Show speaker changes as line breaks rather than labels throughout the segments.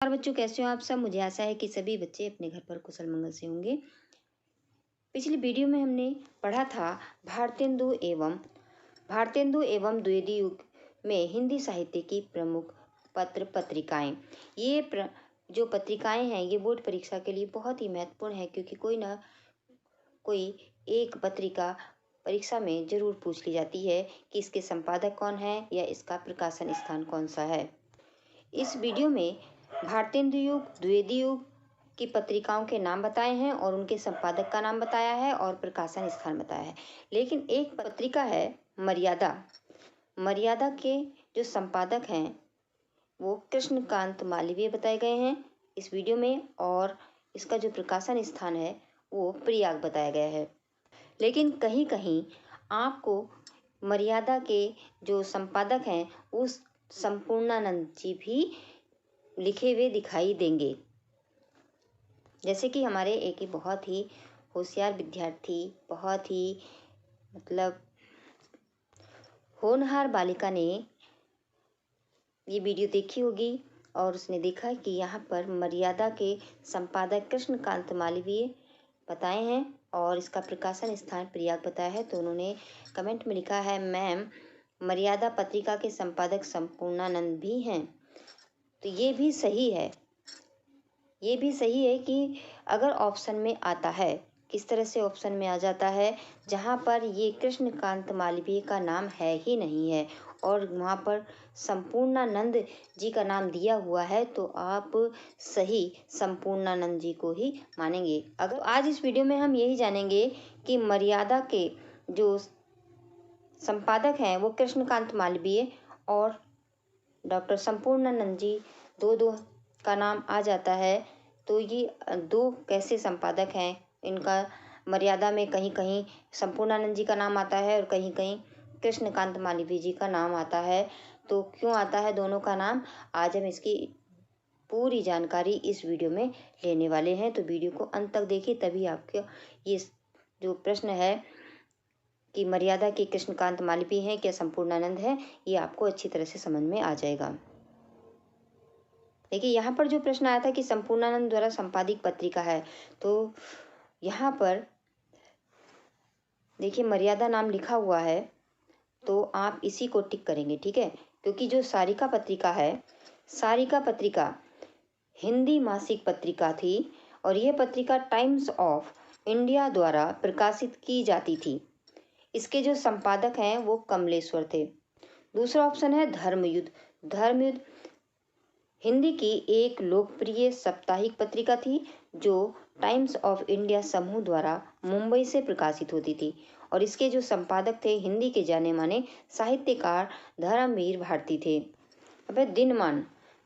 नमस्कार बच्चों, कैसे हो आप सब। मुझे आशा है कि सभी बच्चे अपने घर पर कुशल मंगल से होंगे। पिछली वीडियो में हमने पढ़ा था भारतेंदु एवं द्विवेदी युग में हिंदी साहित्य की प्रमुख पत्र पत्रिकाएं। जो पत्रिकाएं हैं ये बोर्ड परीक्षा के लिए बहुत ही महत्वपूर्ण है, क्योंकि कोई ना कोई एक पत्रिका परीक्षा में जरूर पूछ ली जाती है कि इसके संपादक कौन है या इसका प्रकाशन स्थान कौन सा है। इस वीडियो में भारतेंदु युग, द्विवेदी युग की पत्रिकाओं के नाम बताए हैं और उनके संपादक का नाम बताया है और प्रकाशन स्थान बताया है। लेकिन एक पत्रिका है मर्यादा। मर्यादा के जो संपादक हैं वो कृष्णकांत मालवीय बताए गए हैं इस वीडियो में, और इसका जो प्रकाशन स्थान है वो प्रयाग बताया गया है। लेकिन कहीं कहीं आपको मर्यादा के जो संपादक हैं उस संपूर्णानंद जी भी लिखे हुए दिखाई देंगे। जैसे कि हमारे एक ही बहुत ही होशियार विद्यार्थी, बहुत ही होनहार बालिका ने ये वीडियो देखी होगी और उसने देखा कि यहाँ पर मर्यादा के संपादक कृष्णकांत मालवीय बताए हैं और इसका प्रकाशन स्थान प्रयाग बताया है। तो उन्होंने कमेंट में लिखा है, मैम मर्यादा पत्रिका के संपादक संपूर्णानंद भी हैं। तो ये भी सही है कि अगर ऑप्शन में आता है, किस तरह से ऑप्शन में आ जाता है, जहाँ पर ये कृष्णकांत मालवीय का नाम है ही नहीं है और वहाँ पर संपूर्णानंद जी का नाम दिया हुआ है, तो आप सही संपूर्णानंद जी को ही मानेंगे। अगर आज इस वीडियो में हम यही जानेंगे कि मर्यादा के जो संपादक हैं वो कृष्णकांत मालवीय और डॉक्टर संपूर्णानंद जी दो का नाम आ जाता है, तो ये दो कैसे संपादक हैं। इनका मर्यादा में कहीं कहीं संपूर्णानंद जी का नाम आता है और कहीं कहीं कृष्णकांत मालवीय जी का नाम आता है। तो क्यों आता है दोनों का नाम, आज हम इसकी पूरी जानकारी इस वीडियो में लेने वाले हैं। तो वीडियो को अंत तक देखिए, तभी आपको ये जो प्रश्न है कि मर्यादा के कृष्णकांत मालवीय हैं क्या संपूर्णानंद है, ये आपको अच्छी तरह से समझ में आ जाएगा। देखिए यहाँ पर जो प्रश्न आया था कि संपूर्णानंद द्वारा संपादित पत्रिका है, तो यहाँ पर देखिए मर्यादा नाम लिखा हुआ है, तो आप इसी को टिक करेंगे, ठीक है। क्योंकि जो सारिका पत्रिका है, सारिका पत्रिका हिंदी मासिक पत्रिका थी और यह पत्रिका टाइम्स ऑफ इंडिया द्वारा प्रकाशित की जाती थी। इसके जो संपादक हैं वो कमलेश्वर थे। दूसरा ऑप्शन है धर्मयुद्ध। धर्मयुद्ध हिंदी की एक लोकप्रिय साप्ताहिक पत्रिका थी जो टाइम्स ऑफ इंडिया समूह द्वारा मुंबई से प्रकाशित होती थी और इसके जो संपादक थे हिंदी के जाने माने साहित्यकार धर्मवीर भारती थे। अब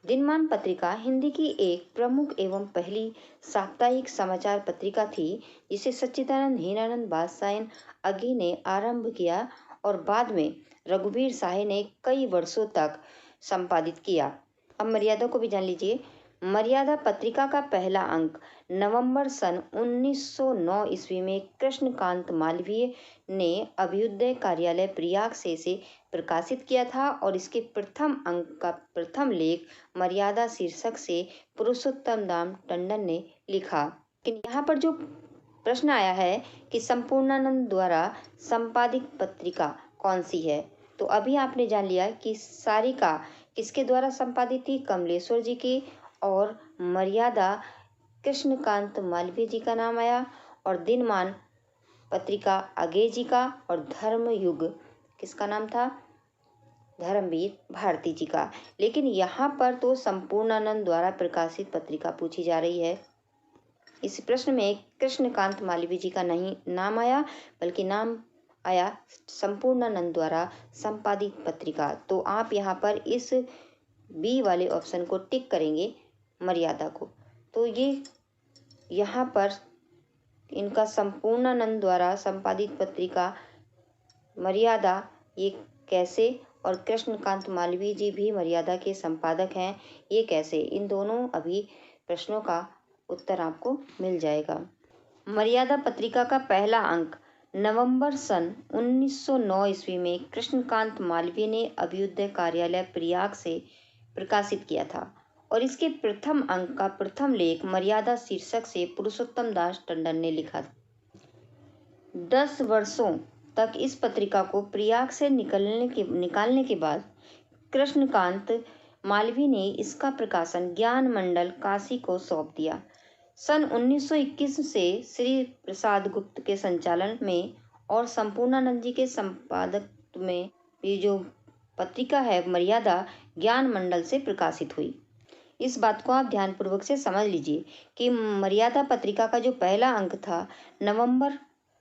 दिनमान पत्रिका हिंदी की एक प्रमुख एवं पहली साप्ताहिक समाचार पत्रिका थी, जिसे सच्चिदानंद हीरानंद बादशाह अगी ने आरंभ किया और बाद में रघुवीर शाह ने कई वर्षों तक संपादित किया। अब मर्यादा को भी जान लीजिए। मर्यादा पत्रिका का पहला अंक नवंबर सन 1909 ईस्वी में कृष्णकांत मालवीय ने अभ्युदय कार्यालय प्रयाग से प्रकाशित किया था और इसके प्रथम अंक का प्रथम लेख मर्यादा शीर्षक से पुरुषोत्तम दाम टंडन ने लिखा। लेकिन यहाँ पर जो प्रश्न आया है कि संपूर्णानंद द्वारा संपादित पत्रिका कौन सी है, तो अभी आपने जान लिया कि सारिका किसके द्वारा संपादित थी, कमलेश्वर जी की, और मर्यादा कृष्णकांत मालवीय जी का नाम आया, और दिनमान पत्रिका अगे जी का, और धर्मयुग किसका नाम था, धर्मवीर भारती जी का। लेकिन यहाँ पर तो संपूर्णानंद द्वारा प्रकाशित पत्रिका पूछी जा रही है। इस प्रश्न में कृष्णकांत मालवीय जी का नहीं नाम आया, बल्कि नाम आया संपूर्णानंद द्वारा संपादित पत्रिका। तो आप यहाँ पर इस बी वाले ऑप्शन को टिक करेंगे, मर्यादा को। तो ये यहाँ पर इनका संपूर्णानंद द्वारा संपादित पत्रिका मर्यादा ये कैसे, और कृष्णकांत मालवीय जी भी मर्यादा के संपादक हैं, ये कैसे, इन दोनों अभी प्रश्नों का उत्तर आपको मिल जाएगा। मर्यादा पत्रिका का पहला अंक नवंबर सन 1909 ईस्वी में कृष्णकांत मालवीय ने अभ्युदय कार्यालय प्रयाग से प्रकाशित किया था और इसके प्रथम अंक का प्रथम लेख मर्यादा शीर्षक से पुरुषोत्तम दास टंडन ने लिखा। 10 वर्षों तक इस पत्रिका को प्रयाग से निकालने के बाद कृष्णकांत मालवीय ने इसका प्रकाशन ज्ञान मंडल काशी को सौंप दिया। सन 1921 से श्री प्रसाद गुप्त के संचालन में और संपूर्णानंद जी के संपादकत्व में ये जो पत्रिका है मर्यादा ज्ञान मंडल से प्रकाशित हुई। इस बात को आप ध्यानपूर्वक से समझ लीजिए कि मर्यादा पत्रिका का जो पहला अंक था नवंबर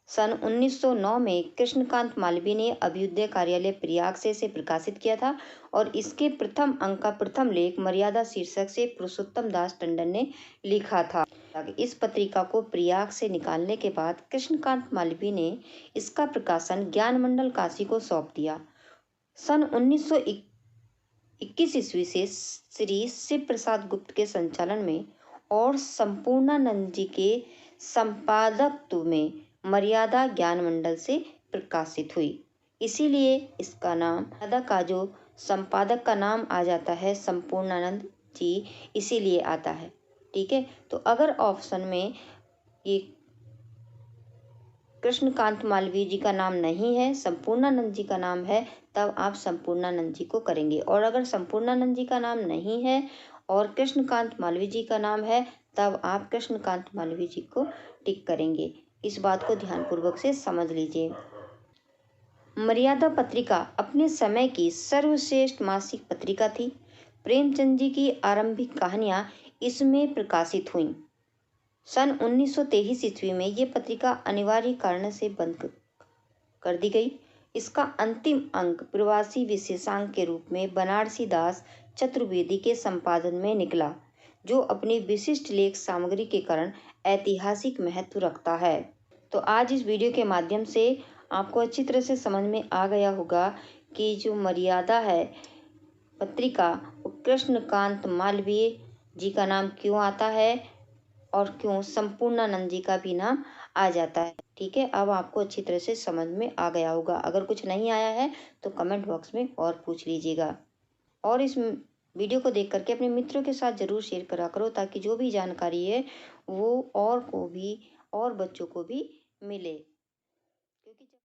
सन 1909 में कृष्णकांत मालवीय ने अभ्युदय कार्यालय प्रयाग से प्रकाशित किया था और इसके प्रथम अंक का प्रथम लेख मर्यादा शीर्षक से पुरुषोत्तम दास टंडन ने लिखा था। इस पत्रिका को प्रयाग से निकालने के बाद कृष्णकांत मालवीय ने इसका प्रकाशन ज्ञान मंडल काशी को सौंप दिया। सन 1921 ईस्वी से श्री शिव प्रसाद गुप्त के संचालन में और संपूर्णानंद जी के संपादकत्व में मर्यादा ज्ञान मंडल से प्रकाशित हुई। इसीलिए इसका नाम मर्यादा का जो संपादक का नाम आ जाता है संपूर्णानंद जी, इसीलिए आता है। ठीक है, तो अगर ऑप्शन में ये कृष्णकांत मालवीय जी का नाम नहीं है, संपूर्णानंद जी का नाम है, तब आप संपूर्णानंद जी को करेंगे। और अगर संपूर्णानंद जी का नाम नहीं है और कृष्णकांत मालवीय जी का नाम है, तब आप कृष्णकांत मालवीय जी को टिक करेंगे। इस बात को ध्यानपूर्वक से समझ लीजिए। मर्यादा पत्रिका अपने समय की सर्वश्रेष्ठ मासिक पत्रिका थी। प्रेमचंद जी की आरंभिक कहानियां इसमें प्रकाशित हुईं। सन 1923 ईस्वी में ये पत्रिका अनिवार्य कारण से बंद कर दी गई। इसका अंतिम अंक प्रवासी विशेषांक के रूप में बनारसी दास चतुर्वेदी के संपादन में निकला, जो अपनी विशिष्ट लेख सामग्री के कारण ऐतिहासिक महत्व रखता है। तो आज इस वीडियो के माध्यम से आपको अच्छी तरह से समझ में आ गया होगा कि जो मर्यादा है पत्रिका वो कृष्णकांत मालवीय जी का नाम क्यों आता है और क्यों संपूर्णानंद जी का भी नाम आ जाता है। ठीक है, अब आपको अच्छी तरह से समझ में आ गया होगा। अगर कुछ नहीं आया है तो कमेंट बॉक्स में और पूछ लीजिएगा और इस वीडियो को देख करके अपने मित्रों के साथ ज़रूर शेयर करा करो, ताकि जो भी जानकारी है वो और को भी और बच्चों को भी मिले।